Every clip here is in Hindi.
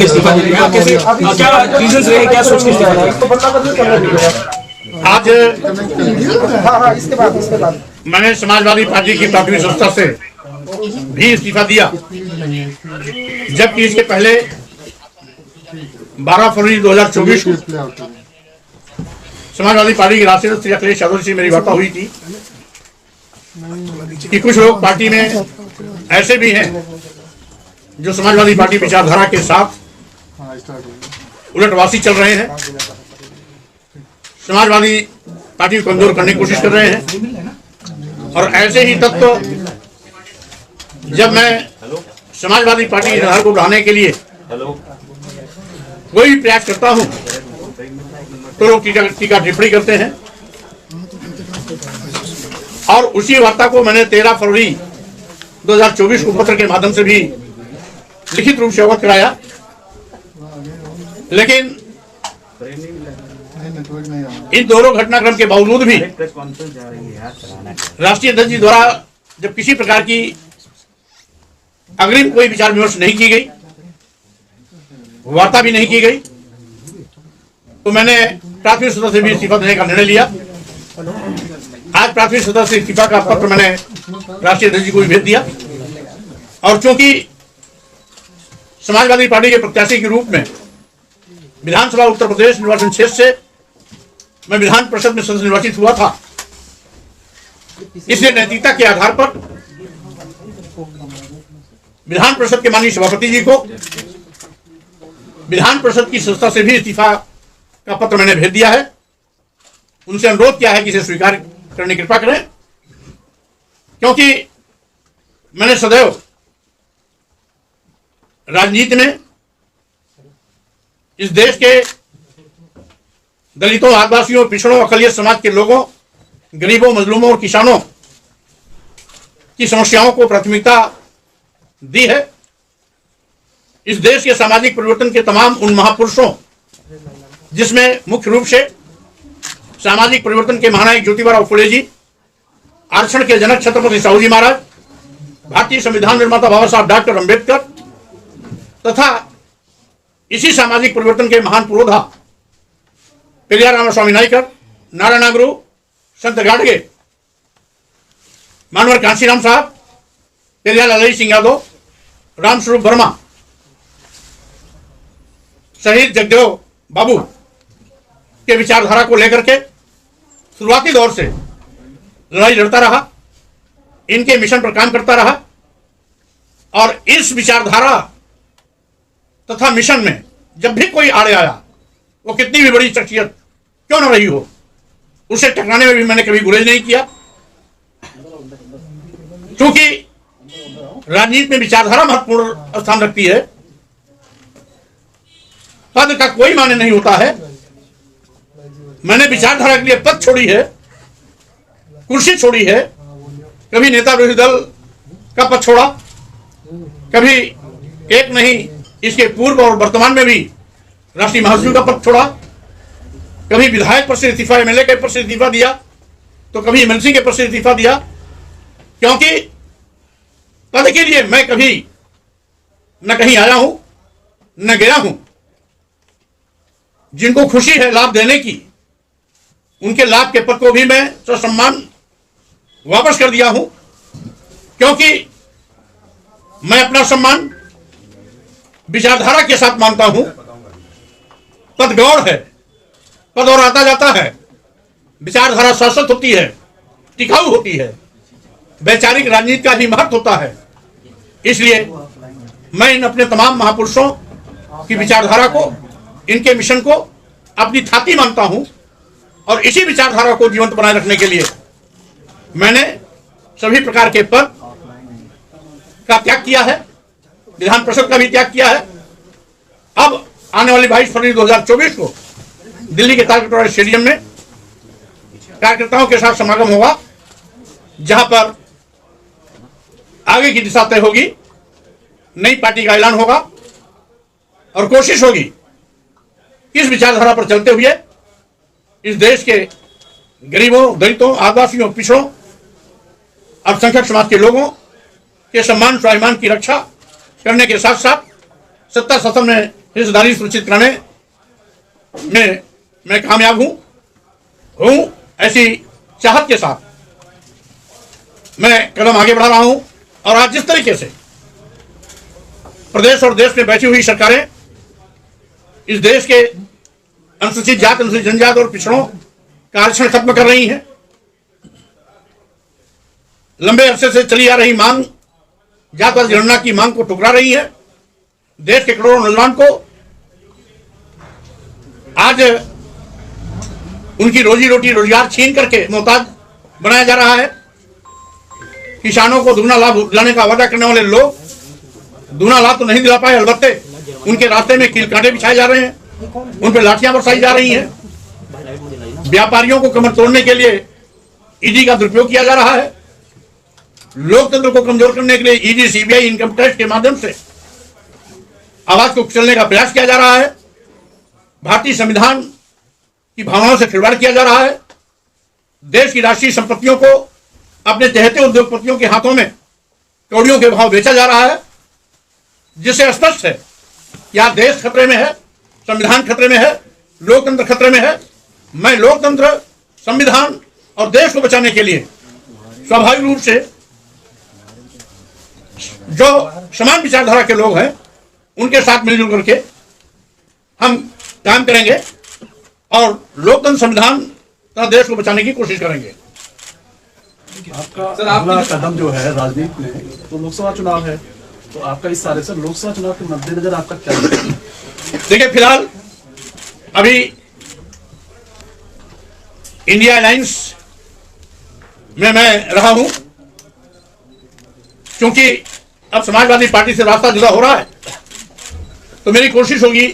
इस्तीफा दे रहे हैं, कैसे क्या रीजंस रहे, क्या सोच के इस्तीफा दिया? आज इसके बाद मैंने समाजवादी पार्टी की प्राथमिक संस्था से भी इस्तीफा दिया, जबकि इसके पहले 12 फरवरी 2024 को समाजवादी पार्टी के राष्ट्रीय श्री अखिलेश यादव से मेरी वार्ता हुई थी कि कुछ लोग पार्टी में ऐसे भी हैं जो समाजवादी पार्टी विचारधारा के साथ उलटवासी चल रहे हैं, समाजवादी पार्टी को कमजोर करने की कोशिश कर रहे हैं। और ऐसे ही तत्व जब मैं समाजवादी पार्टी की धारा को बढ़ाने के लिए कोई भी प्रयास करता हूं तो लोग टीका टिप्पणी करते हैं। और उसी वार्ता को मैंने 13 फरवरी 2024 को पत्र के माध्यम से भी लिखित रूप से अवगत कराया, लेकिन इन दोनों घटनाक्रम के बावजूद भी राष्ट्रीय अध्यक्ष जी द्वारा जब किसी प्रकार की अग्रिम कोई विचार विमर्श नहीं की गई, वार्ता भी नहीं की गई, तो मैंने प्राथमिक सदस्य से भी इस्तीफा देने का निर्णय लिया। आज प्राथमिक सदस्य इस्तीफा का पत्र मैंने राष्ट्रीय अध्यक्ष जी को भी भेज दिया। और चूंकि समाजवादी पार्टी के प्रत्याशी के रूप में विधानसभा उत्तर प्रदेश निर्वाचन क्षेत्र से मैं विधान परिषद में सदस्य निर्वाचित हुआ था, इसलिए नैतिकता के आधार पर विधान परिषद के माननीय सभापति जी को विधान परिषद की संस्था से भी इस्तीफा का पत्र मैंने भेज दिया है। उनसे अनुरोध किया है कि इसे स्वीकार करने की कृपा करें, क्योंकि मैंने सदैव राजनीति में इस देश के दलितों, आदिवासियों, पिछड़ों, अकलियत समाज के लोगों, गरीबों, मजलूमों और किसानों की समस्याओं को प्राथमिकता दी है। इस देश के सामाजिक परिवर्तन के तमाम उन महापुरुषों, जिसमें मुख्य रूप से सामाजिक परिवर्तन के महानायक ज्योतिबा फुले जी, आरक्षण के जनक छत्रपति साहू जी महाराज, भारतीय संविधान निर्माता बाबा साहब डॉक्टर अंबेडकर तथा इसी सामाजिक परिवर्तन के महान पुरोधा पेरियार रामास्वामी नायकर, नारायण गुरु, संत गाडगे, मानवर कांशीराम साहब, पेरियार लालजी सिंह यादव, रामस्वरूप वर्मा, शहीद जगदेव बाबू के विचारधारा को लेकर के शुरुआती दौर से लड़ाई लड़ता रहा, इनके मिशन पर काम करता रहा। और इस विचारधारा तथा मिशन में जब भी कोई आड़े आया, वो कितनी भी बड़ी शख्सियत क्यों न रही हो, उसे टकराने में भी मैंने कभी गुरेज नहीं किया। क्योंकि राजनीति में विचारधारा महत्वपूर्ण स्थान रखती है, पद का कोई माने नहीं होता है। मैंने विचारधारा के लिए पद छोड़ी है, कुर्सी छोड़ी है, कभी नेता विरोधी दल का पद छोड़ा, कभी एक नहीं इसके पूर्व और वर्तमान में भी राष्ट्रीय महासचिव का पद छोड़ा, कभी विधायक पद से इस्तीफा, एमएलए के पद से इस्तीफा दिया, तो कभी एमएलसी के पद से इस्तीफा दिया। क्योंकि पद के लिए मैं कभी न कहीं आया हूं न गया हूं। जिनको खुशी है लाभ देने की, उनके लाभ के पद को भी मैं ससम्मान वापस कर दिया हूं, क्योंकि मैं अपना सम्मान विचारधारा के साथ मानता हूं। पद गौण है, पद और आता जाता है, विचारधारा शाश्वत होती है, टिकाऊ होती है, वैचारिक राजनीति का भी महत्व होता है। इसलिए मैं इन अपने तमाम महापुरुषों की विचारधारा को, इनके मिशन को अपनी छाती मानता हूं। और इसी विचारधारा को जीवंत बनाए रखने के लिए मैंने सभी प्रकार के पद का त्याग किया है, विधान परिषद का भी त्याग किया है। अब आने वाली 22 फरवरी 2024 को दिल्ली के तालकटोरा स्टेडियम में कार्यकर्ताओं के साथ समागम होगा, जहां पर आगे की दिशा तय होगी, नई पार्टी का ऐलान होगा और कोशिश होगी इस विचारधारा पर चलते हुए इस देश के गरीबों, दलितों, आदिवासियों, पिछड़ों, अल्पसंख्यक समाज के लोगों के सम्मान स्वाभिमान की रक्षा करने के साथ साथ सत्ता शासन में हिस्सेदारी सुनिश्चित कराने में मैं कामयाब हूं। ऐसी चाहत के साथ मैं कदम आगे बढ़ा रहा हूं। और आज जिस तरीके से प्रदेश और देश में बैठी हुई सरकारें इस देश के अनुसूचित जाति, अनुसूचित जनजाति और पिछड़ों का आरक्षण खत्म कर रही हैं, लंबे अरसे से चली आ रही मांग, जातिवाद जनगणना की मांग को ठुकरा रही है, देश के करोड़ों नौजवान को आज उनकी रोजी रोटी रोजगार छीन करके मोहताज बनाया जा रहा है। किसानों को दुगना लाभ दिलाने का वादा करने वाले लोग दुगना लाभ तो नहीं दिला पाए, अलबत्ते उनके रास्ते में कील कांटे बिछाए जा रहे हैं, उन पर लाठियां बरसाई जा रही हैं। व्यापारियों को कमर तोड़ने के लिए ईडी का दुरुपयोग किया जा रहा है। लोकतंत्र को कमजोर करने के लिए ईडी, सीबीआई, इनकम टैक्स के माध्यम से आवाज को कुचलने का प्रयास किया जा रहा है। भारतीय संविधान की भावनाओं से खिलवाड़ किया जा रहा है। देश की राष्ट्रीय संपत्तियों को अपने चहेते उद्योगपतियों के हाथों में कौड़ियों के भाव बेचा जा रहा है, जिससे स्पष्ट है कि आज देश खतरे में है, संविधान खतरे में है, लोकतंत्र खतरे में है। मैं लोकतंत्र, संविधान और देश को बचाने के लिए स्वाभाविक रूप से जो समान विचारधारा के लोग हैं उनके साथ मिलजुल करके हम काम करेंगे और लोकतंत्र, संविधान तथा देश को बचाने की कोशिश करेंगे। आपका अगला कदम जो है राजनीति में, तो लोकसभा चुनाव है, तो आपका इस सारे से लोकसभा चुनाव के मद्देनजर आपका क्या है? देखिए, फिलहाल अभी इंडिया अलायंस में मैं रहा हूं, क्योंकि अब समाजवादी पार्टी से रास्ता जुदा हो रहा है, तो मेरी कोशिश होगी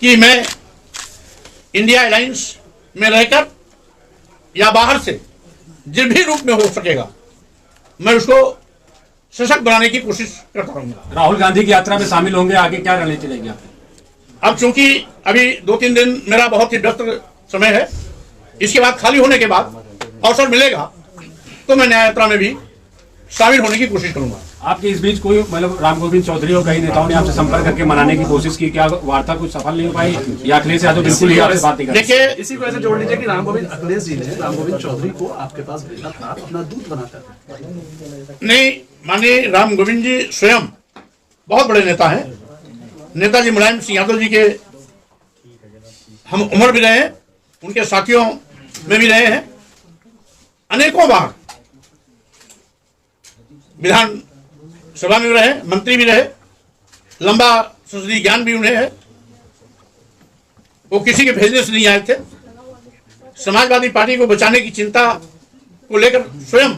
कि मैं इंडिया अलायंस में रहकर या बाहर से जिस भी रूप में हो सकेगा मैं उसको सशक्त बनाने की कोशिश करता रहूंगा। राहुल गांधी की यात्रा में शामिल होंगे, आगे क्या रणनीति रहेगी आप? अब चूंकि अभी 2-3 दिन मेरा बहुत ही व्यस्त समय है, इसके बाद खाली होने के बाद अवसर मिलेगा तो मैं न्याय यात्रा में भी शामिल होने की कोशिश करूंगा। आपके इस बीच कोई मतलब राम गोविंद चौधरी और कई नेताओं ने आपसे संपर्क करके मनाने की कोशिश की, क्या वार्ता कुछ सफल नहीं हो पाई या अखिलेश यादव बिल्कुल ही आपसे बात नहीं कर? देखिए, इसी को ऐसे जोड़ लीजिए कि अखिलेश जी ने राम गोविंद चौधरी को आपके पास भेजा था अपना दूत बनाकर। नहीं, माननीय राम गोविंद जी स्वयं बहुत बड़े नेता हैं। नेताजी मुलायम सिंह यादव जी के हम उम्र भी रहे हैं, उनके साथियों में भी रहे हैं, अनेकों बार विधान सभा में भी रहे, मंत्री भी रहे, लंबा संसदीय ज्ञान भी उन्हें है। वो किसी के भेजने से नहीं आए थे। समाजवादी पार्टी को बचाने की चिंता को लेकर स्वयं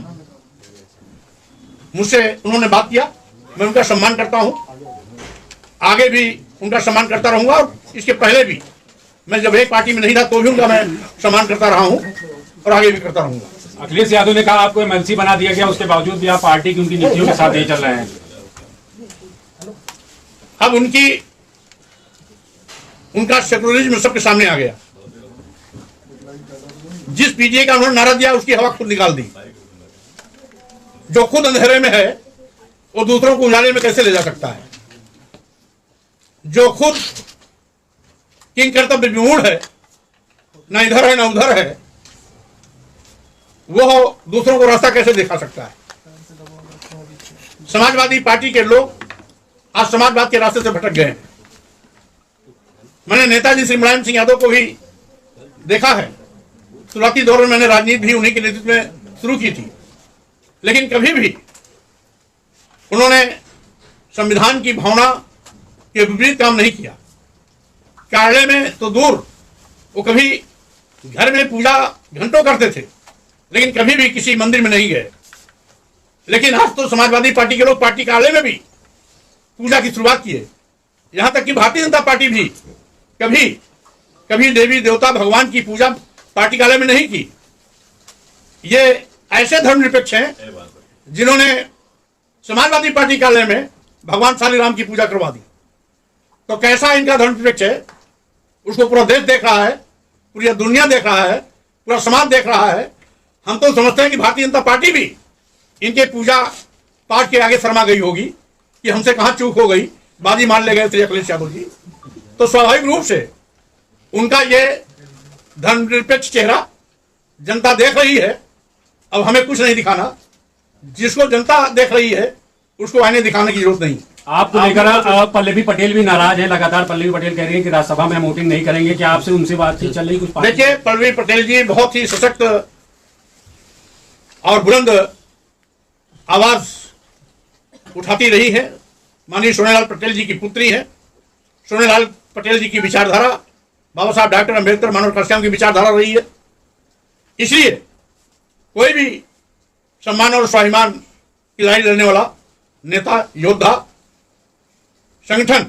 मुझसे उन्होंने बात किया। मैं उनका सम्मान करता हूं, आगे भी उनका सम्मान करता रहूंगा और इसके पहले भी मैं जब एक पार्टी में नहीं था तो भी उनका मैं सम्मान करता रहा हूं और आगे भी करता रहूंगा। अखिलेश यादव ने कहा आपको एमएलसी बना दिया गया, उसके बावजूद भी आप पार्टी की उनकी नीतियों के साथ नहीं चल रहे हैं। अब उनका सेकुलरिज्म सबके सामने आ गया। जिस पीटीए का उन्होंने नारा दिया उसकी हवा खुद निकाल दी। जो खुद अंधेरे में है वो दूसरों को उजाले में कैसे ले जा सकता है? जो खुद किंग कर्तव्य विमूढ़ है, ना इधर है ना उधर है, वो दूसरों को रास्ता कैसे दिखा सकता है? समाजवादी पार्टी के लोग आज समाजवाद के रास्ते से भटक गए हैं। मैंने नेताजी श्री मुलायम सिंह यादव को भी देखा है। शुरुआती दौर में मैंने राजनीति भी उन्हीं के नेतृत्व में शुरू की थी, लेकिन कभी भी उन्होंने संविधान की भावना के विपरीत काम नहीं किया। कार्यालय में तो दूर, वो कभी घर में पूजा घंटों करते थे, लेकिन कभी भी किसी मंदिर में नहीं गए। लेकिन आज तो समाजवादी पार्टी के लोग पार्टी कार्यालय में भी पूजा की शुरुआत किए। यहां तक कि भारतीय जनता पार्टी भी कभी देवी देवता भगवान की पूजा पार्टी कार्यालय में नहीं की। ये ऐसे धर्मनिरपेक्ष हैं जिन्होंने समाजवादी पार्टी कार्यालय में भगवान शालीराम की पूजा करवा दी। तो कैसा इनका धर्मनिरपेक्ष है उसको पूरा देश देख रहा है, पूरी दुनिया देख रहा है, पूरा समाज देख रहा है। हम तो समझते हैं कि भारतीय जनता पार्टी भी इनके पूजा पाठ के आगे शर्मा गई होगी कि हमसे कहां चूक हो गई, बाजी मान ले गए थे अखिलेश यादव जी, तो स्वाभाविक रूप से उनका ये धर्मनिरपेक्ष चेहरा जनता देख रही है। अब हमें कुछ नहीं दिखाना, जिसको जनता देख रही है उसको आईने दिखाने की जरूरत नहीं। आपको लेकर पल्लवी पटेल भी नाराज है, लगातार पल्लवी पटेल कह रही है कि राज्यसभा में वोटिंग नहीं करेंगे। क्या आपसे उनसे बातचीत चल रही कुछ? देखिए, पल्लवी पटेल जी बहुत ही सशक्त और बुलंद आवाज उठाती रही है। माननीय सोनेलाल पटेल जी की पुत्री है। सोनेलाल पटेल जी की विचारधारा बाबा साहब डॉक्टर अम्बेडकर मानव श्याम की विचारधारा रही है। इसलिए कोई भी सम्मान और स्वाभिमान की लड़ाई लड़ने वाला नेता, योद्धा, संगठन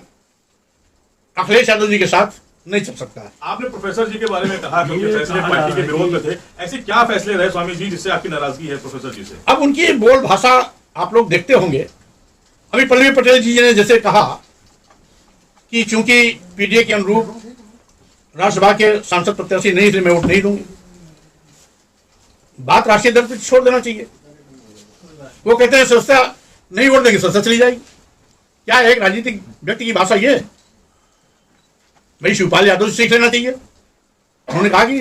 अखिलेश यादव जी के साथ नहीं चल सकता है। आपने प्रोफेसर जी के बारे में कहा कि फैसले पार्टी के विरोध में थे, ऐसे क्या फैसले रहे स्वामी जी जिससे आपकी नाराजगी है प्रोफेसर जी से? अब उनकी बोल भाषा आप लोग देखते होंगे। अभी पल्लवी पटेल जी ने जैसे कहा कि चूंकि पीडीए के अनुरूप राज्यसभा के सांसद प्रत्याशी नहीं, इसलिए मैं वोट नहीं दूंगी। बात राष्ट्रीय दल पर छोड़ देना चाहिए। वो कहते हैं संस्था नहीं वोट देंगे, संस्था चली जाएगी। क्या एक राजनीतिक व्यक्ति की भाषा ये है? भाई शिवपाल यादव से सीख लेना चाहिए। उन्होंने कहा कि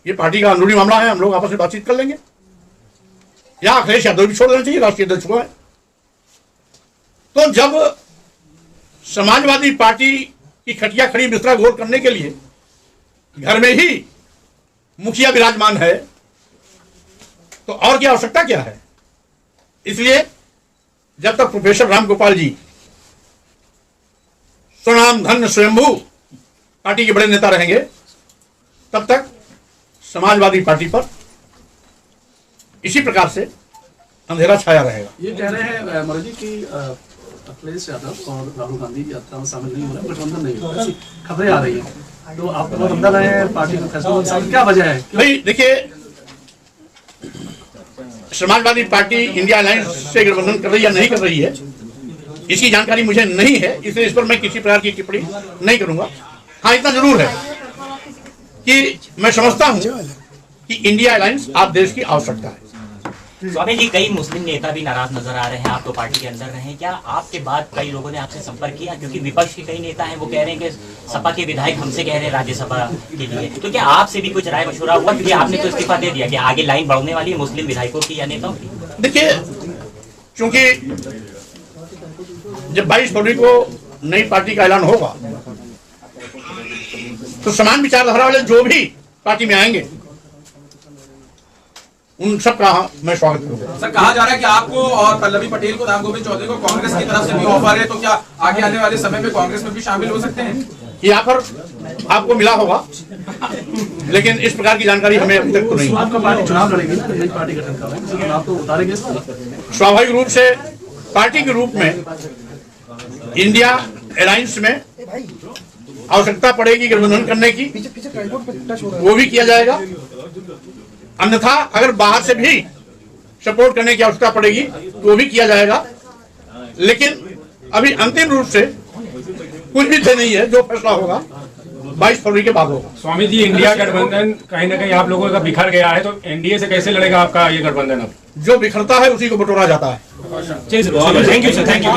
ये पार्टी का अंदरूनी मामला है, हम लोग आपस में बातचीत कर लेंगे। या अखिलेश यादव भी छोड़ देना चाहिए, राष्ट्रीय अध्यक्ष को है। तो जब समाजवादी पार्टी की खटिया खड़ी बिस्तरा घोर करने के लिए घर में ही मुखिया विराजमान है, तो और क्या आवश्यकता क्या है? इसलिए जब तक प्रोफेसर रामगोपाल जी स्वनाम धन्य स्वयंभू पार्टी के बड़े नेता रहेंगे, तब तक समाजवादी पार्टी पर इसी प्रकार से अंधेरा छाया रहेगा। ये कह रहे हैं मनोज जी कि अखिलेश यादव और राहुल गांधी यात्रा में शामिल नहीं हो रहे, गठबंधन नहीं हो रहा, ऐसी खबरें आ रही हैं। तो आप गठबंधन है, पार्टी का फैसला, क्या वजह है? भाई देखिए, समाजवादी पार्टी इंडिया अलायंस से गठबंधन कर रही है या नहीं कर रही है, इसकी जानकारी मुझे नहीं है, इसलिए इस पर मैं किसी प्रकार की टिप्पणी नहीं करूंगा। हाँ, इतना जरूर है कि मैं समझता हूं कि इंडिया अलायंस आप देश की आवश्यकता है। स्वामी जी, कई मुस्लिम नेता भी नाराज नजर आ रहे हैं, आप तो पार्टी के अंदर रहे, क्या आपके बाद कई लोगों ने आपसे संपर्क किया? क्योंकि विपक्ष के कई नेता हैं, वो कह रहे हैं कि सपा के विधायक हमसे कह रहे हैं राज्यसभा के लिए, तो क्या आपसे भी कुछ राय मशवरा हुआ? क्योंकि आपने तो इस्तीफा दे दिया कि आगे लाइन बढ़ने वाली है मुस्लिम विधायकों की या नेताओं की। देखिए, चूंकि जब 22 फरवरी को नई पार्टी का ऐलान होगा, तो समान विचारधारा वाले जो भी पार्टी में आएंगे उन सब का मैं स्वागत करूंगा। सर, कहा जा रहा है कि आपको और पल्लवी पटेल को, रामगोविंद चौधरी को कांग्रेस की तरफ से भी ऑफर है, तो क्या आगे आने वाले समय में कांग्रेस में भी शामिल हो सकते हैं? ये ऑफर आपको मिला होगा, लेकिन इस प्रकार की जानकारी हमें अभी तक तो नहीं। आपका पार्टी चुनाव लड़ेगी ना, नई पार्टी गठन कर रहे हैं, आप तो उतारेंगे स्वाभाविक रूप से पार्टी के रूप में इंडिया अलायंस में आवश्यकता पड़ेगी गठबंधन करने की, वो भी किया जाएगा। अन्यथा अगर बाहर से भी सपोर्ट करने की आवश्यकता पड़ेगी तो वो भी किया जाएगा। लेकिन अभी अंतिम रूप से कुछ भी तय नहीं है, जो फैसला होगा 22 फरवरी के बाद होगा। स्वामी जी, इंडिया गठबंधन कहीं ना कहीं आप लोगों का बिखर गया है, तो एनडीए से कैसे लड़ेगा आपका ये गठबंधन? अब जो बिखरता है उसी को बटोरा जाता है। Thank you sir, thank you.